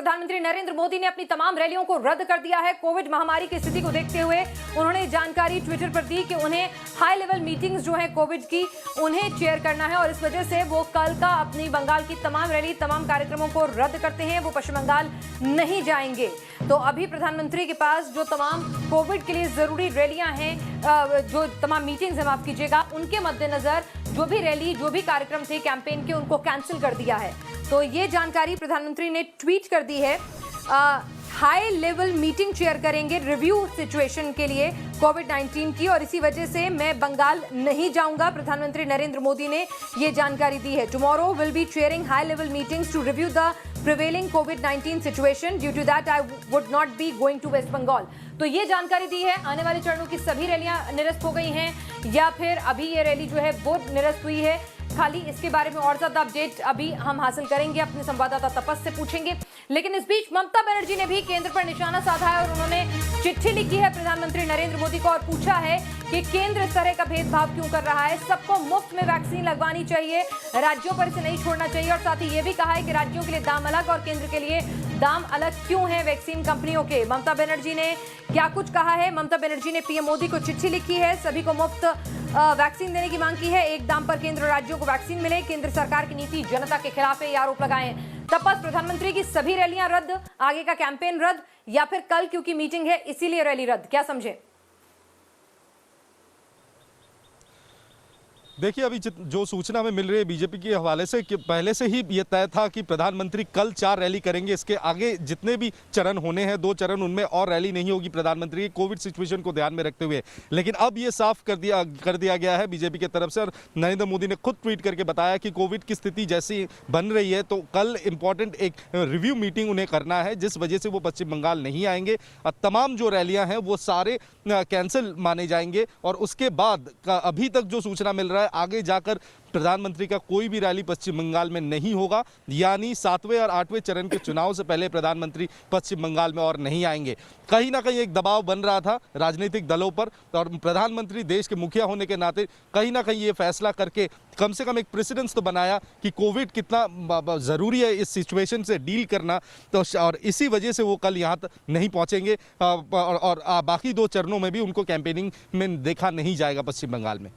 प्रधानमंत्री नरेंद्र मोदी ने अपनी तमाम रैलियों को रद्द कर दिया है। कोविड महामारी की स्थिति को देखते हुए उन्होंने जानकारी ट्विटर पर दी कि उन्हें हाई लेवल मीटिंग्स जो है कोविड की, उन्हें चेयर करना है और इस वजह से वो कल का अपनी बंगाल की तमाम रैली, तमाम कार्यक्रमों को रद्द करते हैं। वो पश्चिम बंगाल नहीं जाएंगे। तो अभी प्रधानमंत्री के पास जो तमाम कोविड के लिए जरूरी रैलियां हैं, जो तमाम मीटिंग्स हैं, माफ कीजिएगा, उनके मद्देनजर जो भी रैली, जो भी कार्यक्रम थे कैंपेन के, उनको कैंसिल कर दिया है। तो ये जानकारी प्रधानमंत्री ने ट्वीट कर दी है। हाई लेवल मीटिंग चेयर करेंगे रिव्यू सिचुएशन के लिए कोविड-19 की, और इसी वजह से मैं बंगाल नहीं जाऊंगा। प्रधानमंत्री नरेंद्र मोदी ने ये जानकारी दी है। Tomorrow will be chairing high level meetings to review the prevailing कोविड-19 situation, due to that I would not be going to West Bengal. तो ये जानकारी दी है। आने वाले चरणों की सभी रैलियां निरस्त हो गई हैं या फिर अभी ये रैली जो है वो निरस्त हुई है। खाली इसके बारे में और ज्यादा अपडेट अभी हम हासिल करेंगे, अपने संवाददाता तपस से पूछेंगे। लेकिन इस बीच ममता बनर्जी ने भी केंद्र पर निशाना साधा है और उन्होंने चिट्ठी लिखी है प्रधानमंत्री नरेंद्र मोदी को और पूछा है कि केंद्र इस तरह का भेदभाव क्यों कर रहा है। सबको मुफ्त में वैक्सीन लगवानी चाहिए, राज्यों पर इसे नहीं छोड़ना चाहिए। और साथ ही ये भी कहा है कि राज्यों के लिए दाम अलग और केंद्र के लिए दाम अलग क्यों है वैक्सीन कंपनियों के। ममता बनर्जी ने क्या कुछ कहा है? ममता बनर्जी ने पीएम मोदी को चिट्ठी लिखी है, सभी को मुफ्त वैक्सीन देने की मांग की है। एक दाम पर केंद्र और राज्यों को वैक्सीन मिले। केंद्र सरकार की नीति जनता के खिलाफ है, ये आरोप लगाए हैं। तपस, प्रधानमंत्री की सभी रैलियां रद्द, आगे का कैंपेन रद्द, या फिर कल क्योंकि मीटिंग है इसीलिए रैली रद्द, क्या समझे? देखिए, अभी जो सूचना हमें मिल रही है बीजेपी के हवाले से कि पहले से ही ये तय था कि प्रधानमंत्री कल 4 रैली करेंगे। इसके आगे जितने भी चरण होने हैं, 2 चरण, उनमें और रैली नहीं होगी प्रधानमंत्री की, कोविड सिचुएशन को ध्यान में रखते हुए। लेकिन अब ये साफ कर दिया गया है बीजेपी की तरफ से, और नरेंद्र मोदी ने खुद ट्वीट करके बताया कि कोविड की स्थिति जैसी बन रही है तो कल इंपॉर्टेंट एक रिव्यू मीटिंग उन्हें करना है, जिस वजह से वो पश्चिम बंगाल नहीं आएंगे। तमाम जो रैलियां हैं वो सारे कैंसिल माने जाएंगे। और उसके बाद अभी तक जो सूचना मिल रहा है, आगे जाकर प्रधानमंत्री का कोई भी रैली पश्चिम बंगाल में नहीं होगा, यानी 7वें और 8वें चरण के चुनाव से पहले प्रधानमंत्री पश्चिम बंगाल में और नहीं आएंगे। कहीं ना कहीं एक दबाव बन रहा था राजनीतिक दलों पर, और प्रधानमंत्री देश के मुखिया होने के नाते कहीं ना कहीं ये फैसला करके कम से कम एक प्रेसिडेंस तो बनाया कि कोविड कितना ज़रूरी है इस सिचुएशन से डील करना। तो और इसी वजह से वो कल यहाँ तक नहीं पहुँचेंगे, और बाकी 2 चरणों में भी उनको कैंपेनिंग में देखा नहीं जाएगा पश्चिम बंगाल में।